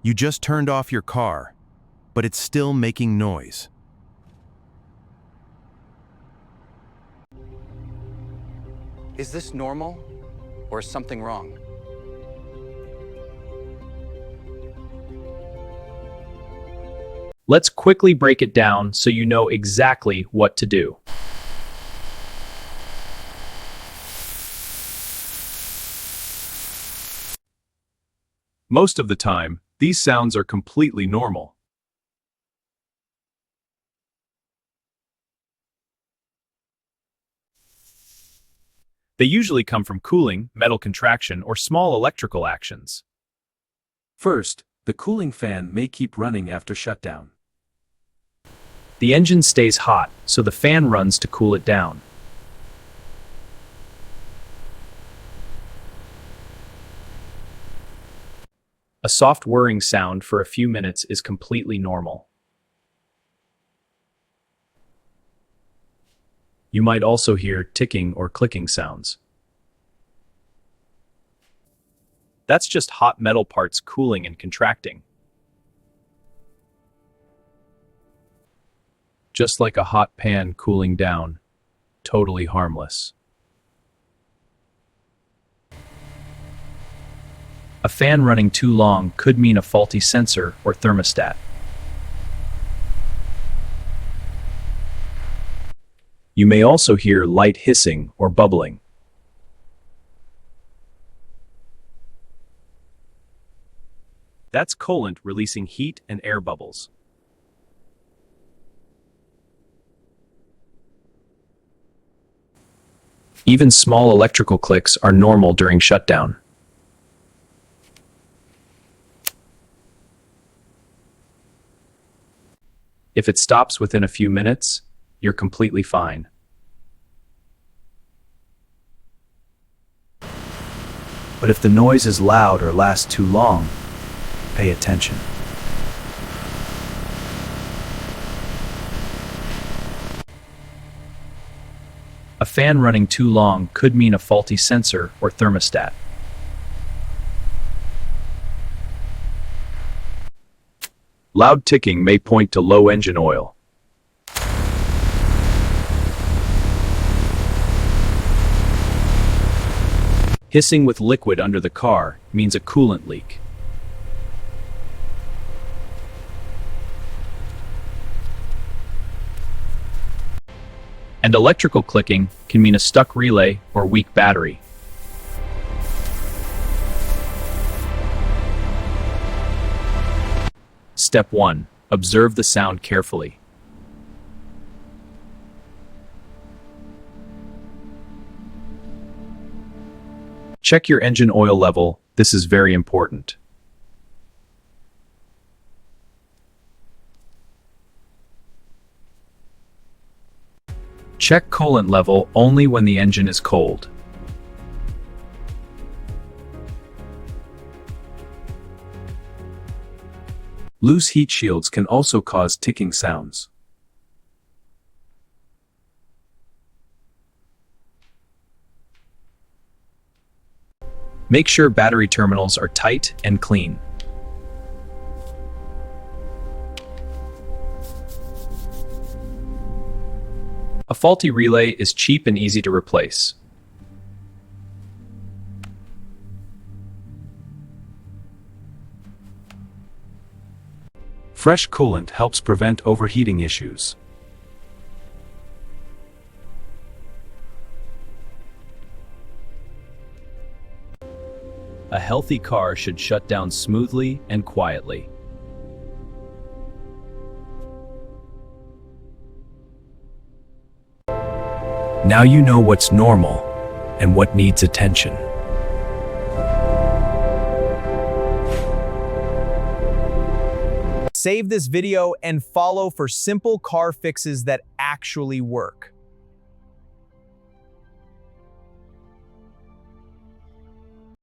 You just turned off your car, but it's still making noise. Is this normal, or is something wrong? Let's quickly break it down so you know exactly what to do. Most of the time, these sounds are completely normal. They usually come from cooling, metal contraction, or small electrical actions. First, the cooling fan may keep running after shutdown. The engine stays hot, so the fan runs to cool it down. A soft whirring sound for a few minutes is completely normal. You might also hear ticking or clicking sounds. That's just hot metal parts cooling and contracting. Just like a hot pan cooling down, totally harmless. A fan running too long could mean a faulty sensor or thermostat. You may also hear light hissing or bubbling. That's coolant releasing heat and air bubbles. Even small electrical clicks are normal during shutdown. If it stops within a few minutes, you're completely fine. But if the noise is loud or lasts too long, pay attention. A fan running too long could mean a faulty sensor or thermostat. Loud ticking may point to low engine oil. Hissing with liquid under the car means a coolant leak. And electrical clicking can mean a stuck relay or weak battery. Step 1. Observe the sound carefully. Check your engine oil level. This is very important. Check coolant level only when the engine is cold. Loose heat shields can also cause ticking sounds. Make sure battery terminals are tight and clean. A faulty relay is cheap and easy to replace. Fresh coolant helps prevent overheating issues. A healthy car should shut down smoothly and quietly. Now you know what's normal and what needs attention. Save this video and follow for simple car fixes that actually work.